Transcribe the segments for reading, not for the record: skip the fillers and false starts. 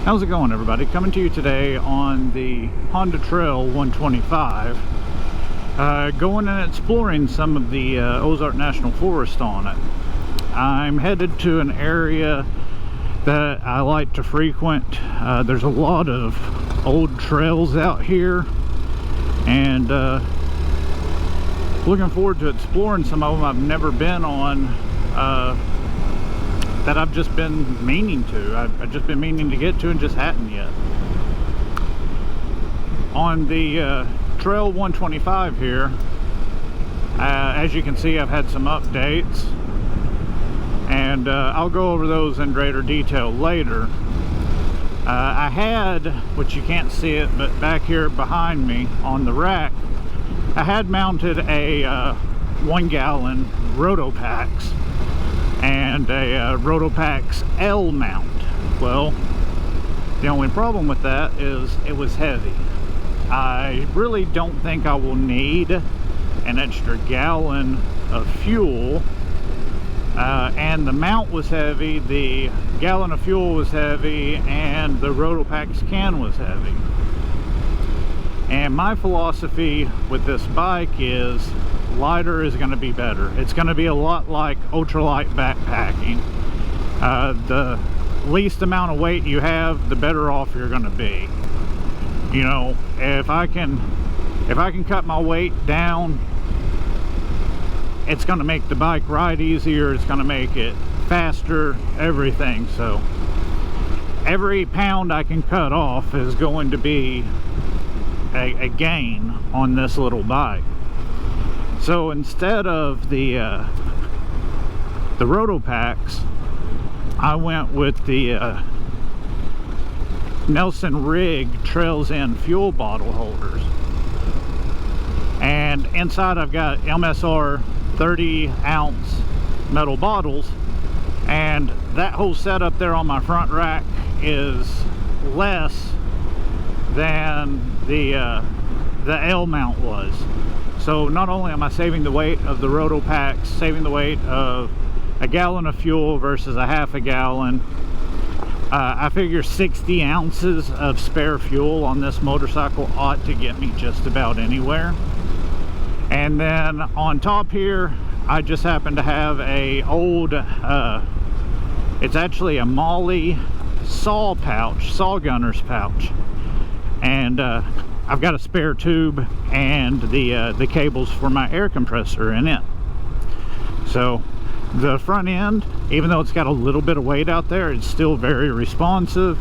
How's it going, everybody? Coming to you today on the Honda Trail 125, going and exploring some of the Ozark National Forest on it. I'm headed to an area that I like to frequent. There's a lot of old trails out here, and looking forward to exploring some of them I've never been on, that I've just been meaning to. I've just been meaning to get to and just hadn't yet. On the Trail 125 here, as you can see, I've had some updates, and I'll go over those in greater detail later. I had, which you can't see it, but back here behind me on the rack, I had mounted a 1 gallon Rotopax and a Rotopax L mount. Well, the only problem with that is it was heavy. I really don't think I will need an extra gallon of fuel, and the mount was heavy, the gallon of fuel was heavy, and the Rotopax can was heavy. And my philosophy with this bike is lighter is going to be better. It's going to be a lot like ultralight backpacking. The least amount of weight you have, the better off you're going to be. You know, if I can cut my weight down, it's going to make the bike ride easier, it's going to make it faster, everything. So every pound I can cut off is going to be a gain on this little bike. So instead of the Rotopax, I went with the Nelson Rig Trails End fuel bottle holders, and inside I've got MSR 30-ounce metal bottles, and that whole setup there on my front rack is less than the L mount was. So not only am I saving the weight of the Rotopax, saving the weight of a gallon of fuel versus a half a gallon, I figure 60 ounces of spare fuel on this motorcycle ought to get me just about anywhere. And then on top here, I just happen to have a old, it's actually a Molly saw pouch, saw gunner's pouch. And I've got a spare tube and the cables for my air compressor in it. So the front end, even though it's got a little bit of weight out there, it's still very responsive,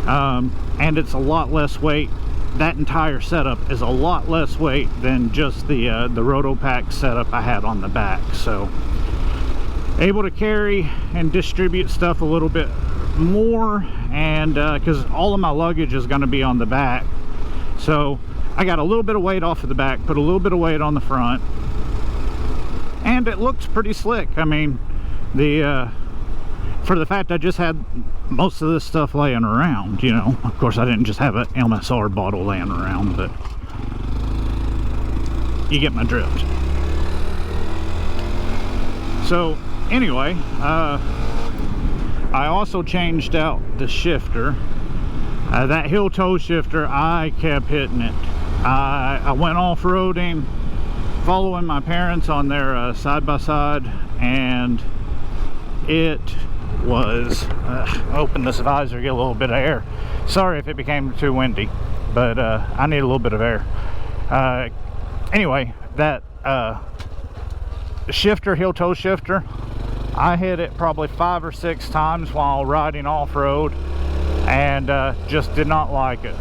and it's a lot less weight. That entire setup is a lot less weight than just the Rotopax setup I had on the back. So able to carry and distribute stuff a little bit more, and because all of my luggage is going to be on the back, so I got a little bit of weight off of the back, put a little bit of weight on the front, and it looks pretty slick. I mean, for the fact I just had most of this stuff laying around, you know. Of course, I didn't just have an MSR bottle laying around, but you get my drift. So anyway, I also changed out the shifter. That heel toe shifter, I kept hitting it. I went off-roading, following my parents on their side-by-side, and it was, open this visor, get a little bit of air. Sorry if it became too windy, but I need a little bit of air. Anyway, that shifter, heel toe shifter, I hit it probably 5 or 6 times while riding off-road, and just did not like it.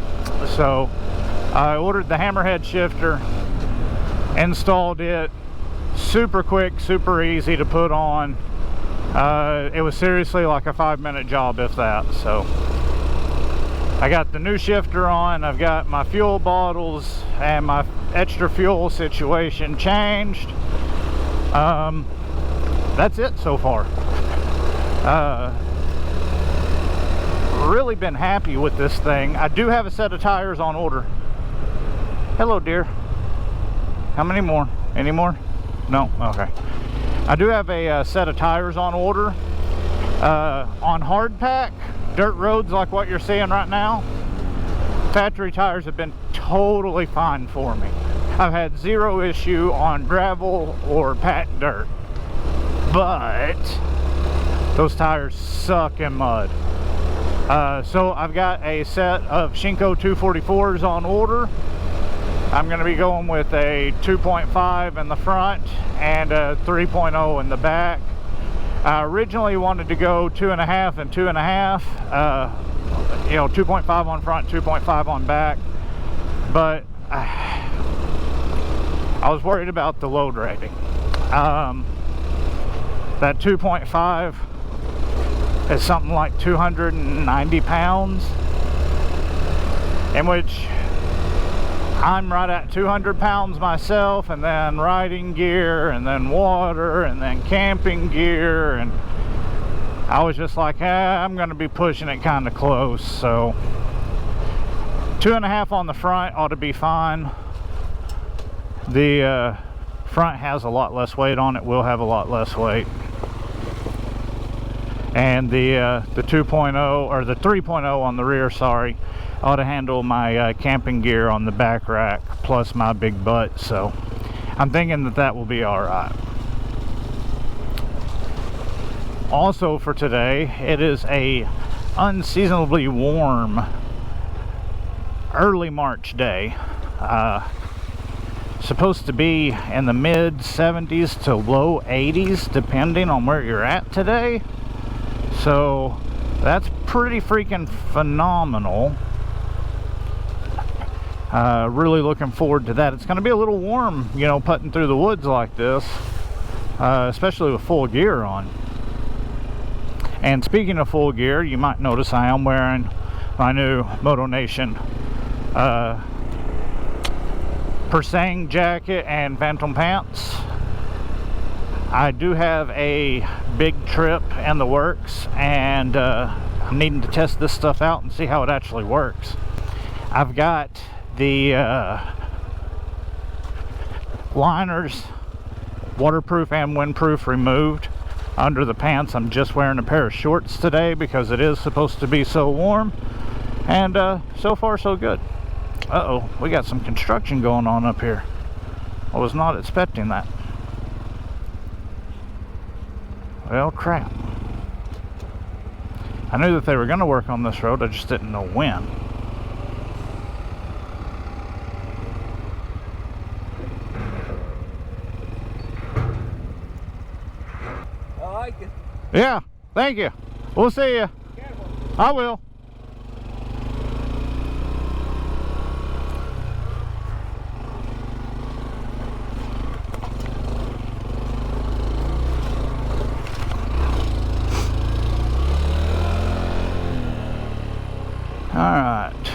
So I ordered the hammerhead shifter, installed it, super quick, super easy to put on. It was seriously like a 5-minute job, if that. So I got the new shifter on, I've got my fuel bottles and my extra fuel situation changed. That's it so far. Really been happy with this thing. I do have a set of tires on order. Hello, dear. How many more? Any more? No? Okay. I do have a set of tires on order. On hard pack, dirt roads like what you're seeing right now, factory tires have been totally fine for me. I've had zero issue on gravel or packed dirt. But those tires suck in mud. So I've got a set of Shinko 244s on order. I'm going to be going with a 2.5 in the front and a 3.0 in the back. I originally wanted to go 2.5 and 2.5, you know, 2.5 on front, 2.5 on back, but I was worried about the load rating. That 2.5 is something like 290 pounds, in which I'm right at 200 pounds myself, and then riding gear, and then water, and then camping gear, and I was just like, I'm going to be pushing it kind of close. So 2.5 on the front ought to be fine. The front has a lot less weight on it, will have a lot less weight. And the 2.0 or the 3.0 on the rear, sorry, ought to handle my camping gear on the back rack plus my big butt. So I'm thinking that that will be all right. Also for today, it is a unseasonably warm early March day. Supposed to be in the mid 70s to low 80s depending on where you're at today. So that's pretty freaking phenomenal. Really looking forward to that. It's going to be a little warm, you know, putting through the woods like this, especially with full gear on. And speaking of full gear, you might notice I am wearing my new Moto Nation Persang jacket and Phantom pants. I do have a big trip in the works, and I'm needing to test this stuff out and see how it actually works. I've got the liners, waterproof and windproof, removed under the pants. I'm just wearing a pair of shorts today because it is supposed to be so warm, and so far so good. Uh-oh, we got some construction going on up here. I was not expecting that. Well, crap. I knew that they were going to work on this road, I just didn't know when. I like it. Yeah, thank you. We'll see you. Careful. I will. Alright,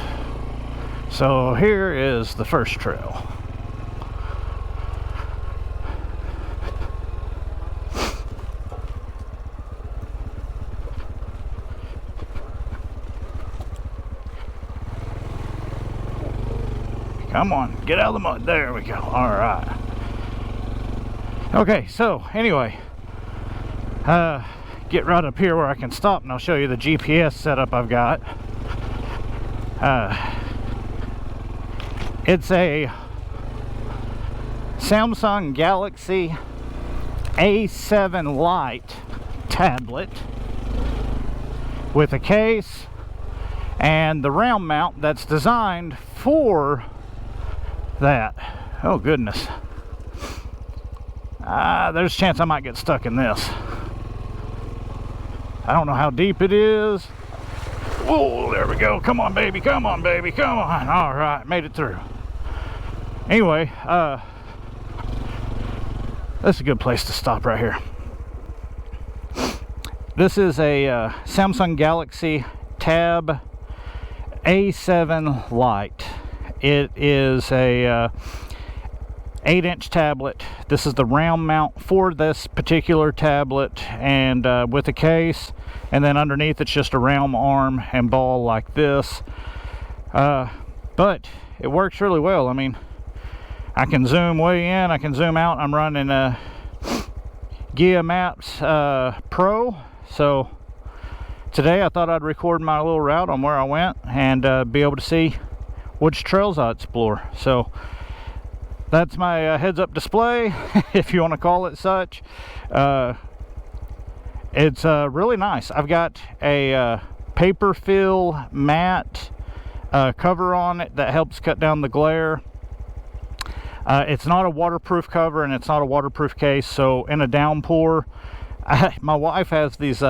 so here is the first trail. Come on, get out of the mud. There we go. Alright. Okay, so anyway, get right up here where I can stop and I'll show you the GPS setup I've got. It's a Samsung Galaxy A7 Lite tablet with a case and the round mount that's designed for that. Oh goodness. There's a chance I might get stuck in this. I don't know how deep it is. Oh, there we go. Come on, baby. Come on, baby. Come on. All right, made it through. Anyway, this is a good place to stop right here. This is a Samsung Galaxy Tab A7 Lite. It is a 8-inch tablet. This is the round mount for this particular tablet, and with a case, and then underneath it's just a round arm and ball like this. But it works really well. I mean, I can zoom way in, I can zoom out. I'm running Gia Maps Pro, so today I thought I'd record my little route on where I went and be able to see which trails I explore. So that's my heads-up display, if you want to call it such. It's really nice. I've got a paper fill matte cover on it that helps cut down the glare. It's not a waterproof cover and it's not a waterproof case, so in a downpour, my wife has these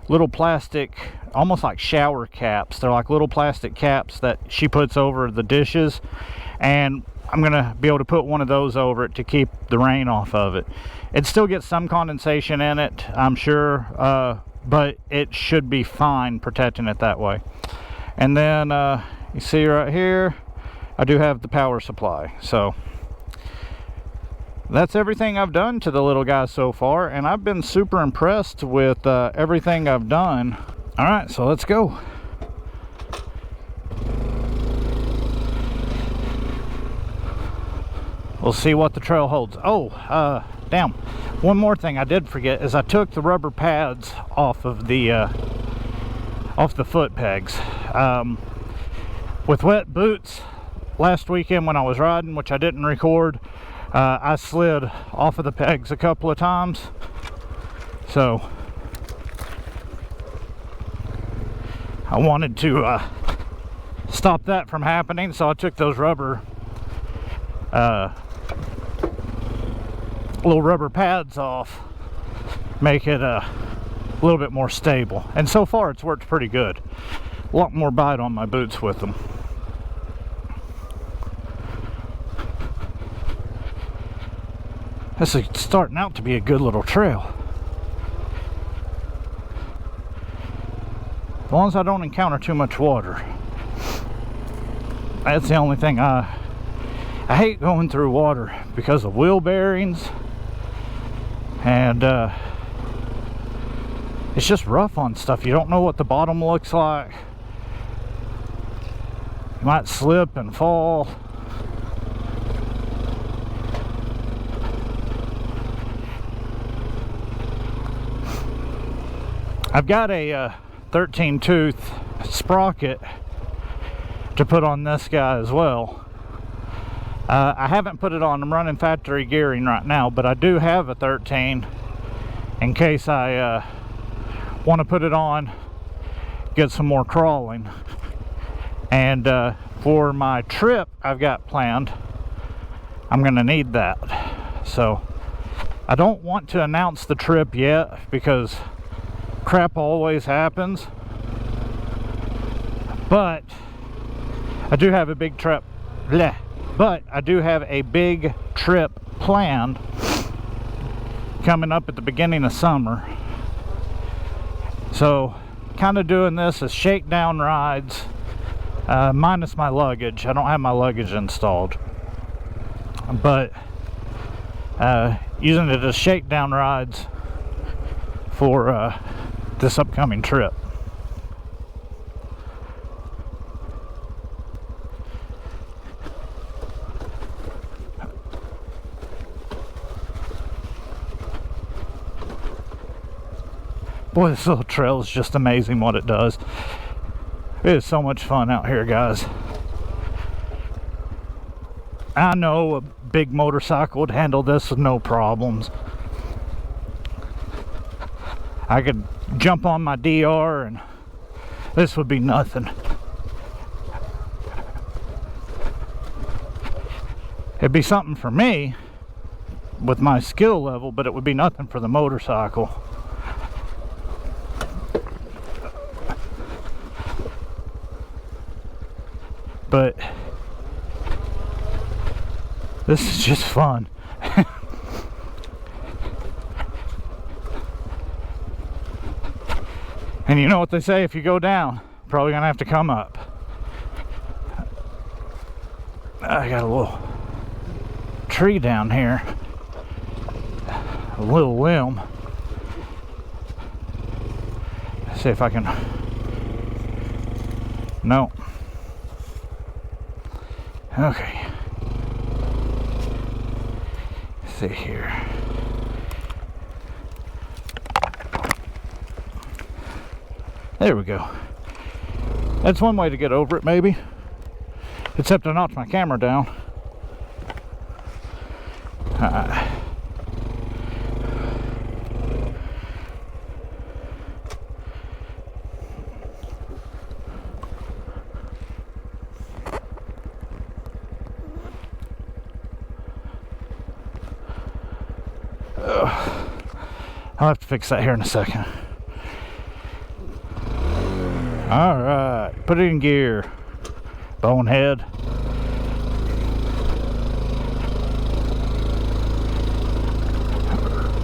little plastic, almost like shower caps. They're like little plastic caps that she puts over the dishes, and I'm gonna be able to put one of those over it to keep the rain off of it. It still gets some condensation in it, I'm sure, but it should be fine protecting it that way. And then you see right here, I do have the power supply. So that's everything I've done to the little guy so far, and I've been super impressed with everything I've done. All right, so let's go. We'll see what the trail holds. Oh, damn. One more thing I did forget is I took the rubber pads off of the foot pegs. With wet boots, last weekend when I was riding, which I didn't record, I slid off of the pegs a couple of times. So I wanted to stop that from happening, so I took those little rubber pads off, make it a little bit more stable, and so far it's worked pretty good. A lot more bite on my boots with them. This is starting out to be a good little trail. As long as I don't encounter too much water. That's the only thing. I hate going through water because of wheel bearings, and it's just rough on stuff. You don't know what the bottom looks like. You might slip and fall. I've got a 13 tooth sprocket to put on this guy as well. I haven't put it on. I'm running factory gearing right now, but I do have a 13 in case I want to put it on, get some more crawling. And for my trip I've got planned, I'm gonna need that. So I don't want to announce the trip yet because crap always happens, but I do have a big trip planned coming up at the beginning of summer. So kind of doing this as shakedown rides, minus my luggage. I don't have my luggage installed, but using it as shakedown rides for this upcoming trip. Boy, this little trail is just amazing what it does. It is so much fun out here, guys. I know a big motorcycle would handle this with no problems. I could jump on my DR and this would be nothing. It'd be something for me with my skill level, but it would be nothing for the motorcycle. But this is just fun. And you know what they say, if you go down, probably gonna have to come up. I got a little tree down here, a little limb. Let's see if I can. No. Okay. Let's see here. There we go. That's one way to get over it, maybe. Except I knocked my camera down. I'll have to fix that here in a second. Alright, put it in gear, bonehead.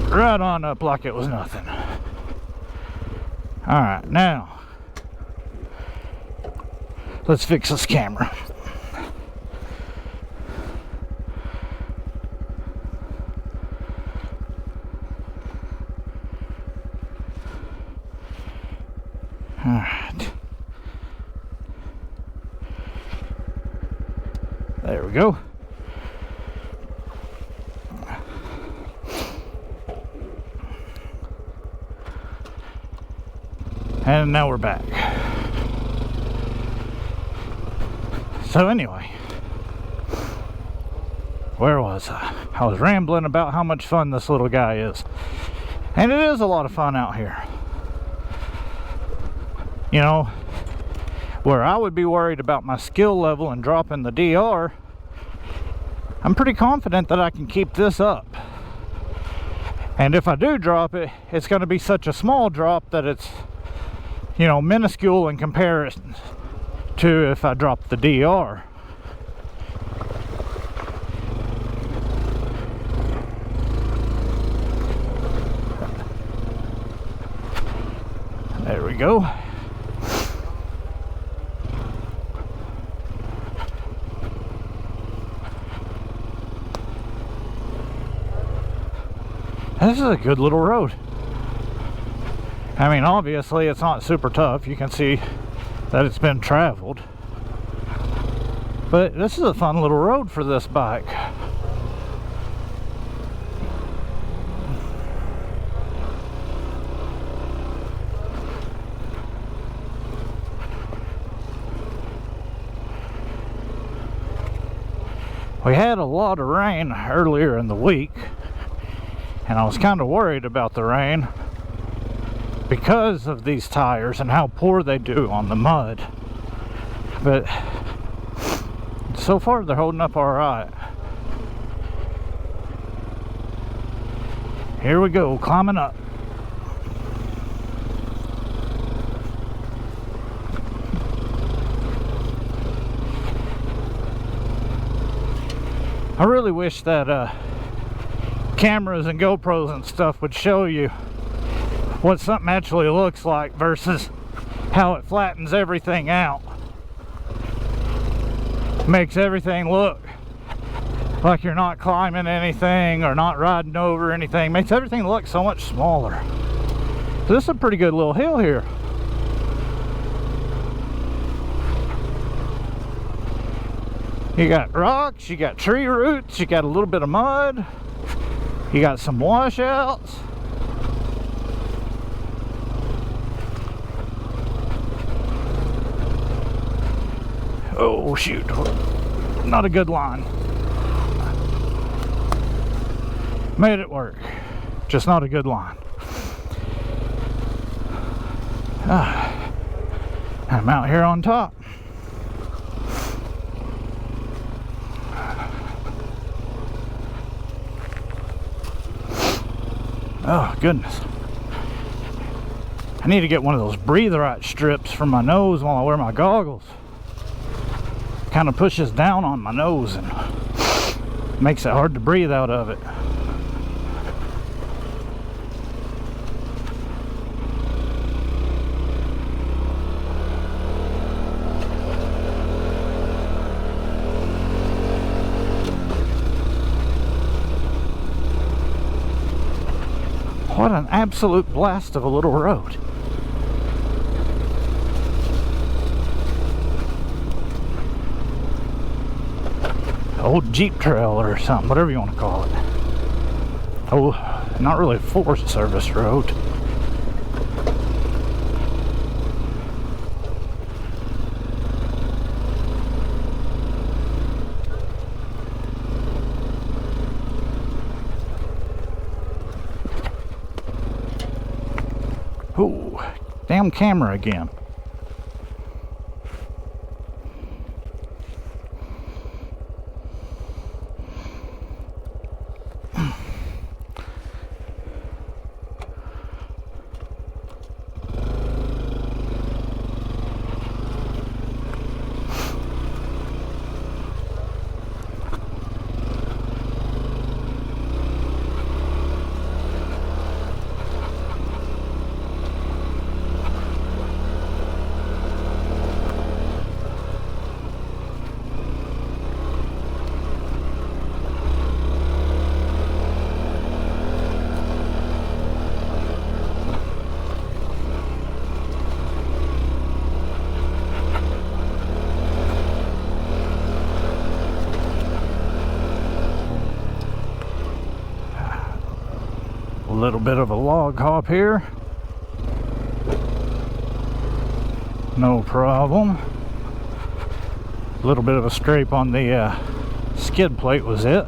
Right on up like it was nothing. Alright, now let's fix this camera. Alright. There we go. And now we're back. So anyway, where was I? I was rambling about how much fun this little guy is. And it is a lot of fun out here. You know, where I would be worried about my skill level and dropping the DR, I'm pretty confident that I can keep this up. And if I do drop it, it's going to be such a small drop that it's, you know, minuscule in comparison to if I drop the DR. There we go. This is a good little road. I mean, obviously it's not super tough. You can see that it's been traveled. But this is a fun little road for this bike. We had a lot of rain earlier in the week, and I was kind of worried about the rain because of these tires and how poor they do on the mud. But so far they're holding up all right. Here we go, climbing up. I really wish that cameras and GoPros and stuff would show you what something actually looks like versus how it flattens everything out. Makes everything look like you're not climbing anything or not riding over anything. Makes everything look so much smaller. So this is a pretty good little hill here. You got rocks, you got tree roots, you got a little bit of mud, you got some washouts. Oh shoot, not a good line. Made it work, just not a good line. I'm out here on top. Oh goodness, I need to get one of those breathe right strips for my nose while I wear my goggles. Kind of pushes down on my nose and makes it hard to breathe out of it. What an absolute blast of a little road. Old Jeep trail or something, whatever you want to call it. Oh, not really a Forest Service road. Damn camera again. A little bit of a log hop here. No problem. A little bit of a scrape on the skid plate was it.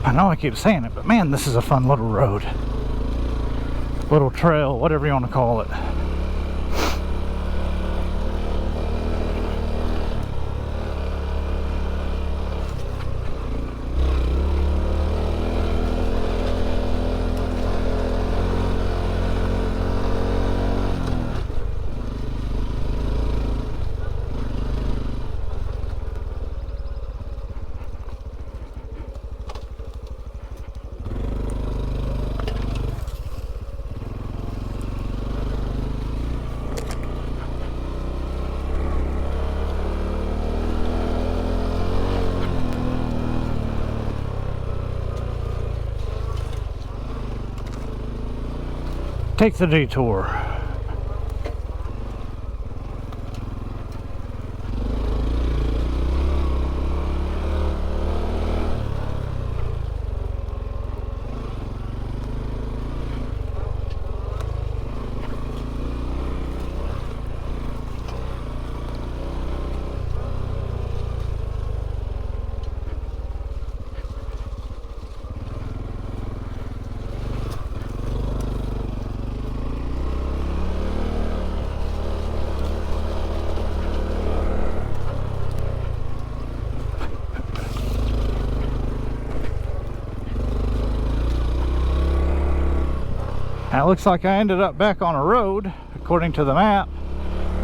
I know I keep saying it, but man, this is a fun little road. Little trail, whatever you want to call it. Take the detour. Now it looks like I ended up back on a road, according to the map.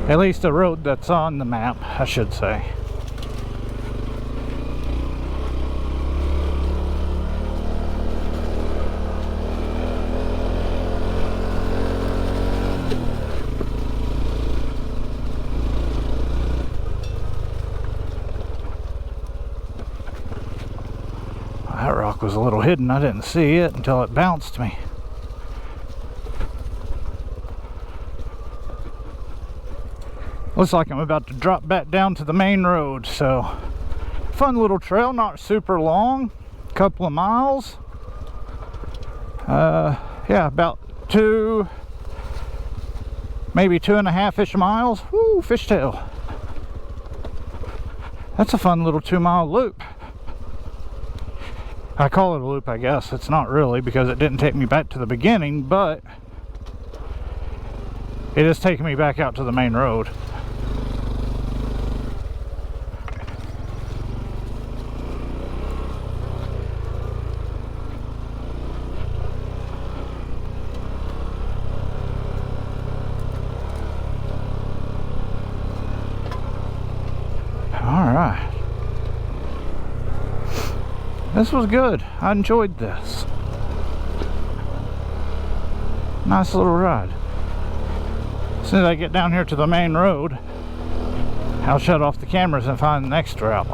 At least a road that's on the map, I should say. That rock was a little hidden. I didn't see it until it bounced me. Looks like I'm about to drop back down to the main road. So fun little trail, not super long, couple of miles. Yeah, about maybe 2.5-ish miles. Woo, Fishtail. That's a fun little 2-mile loop. I call it a loop, I guess. It's not really, because it didn't take me back to the beginning, but it is taking me back out to the main road. Alright. This was good. I enjoyed this. Nice little ride. As soon as I get down here to the main road, I'll shut off the cameras and find the next route.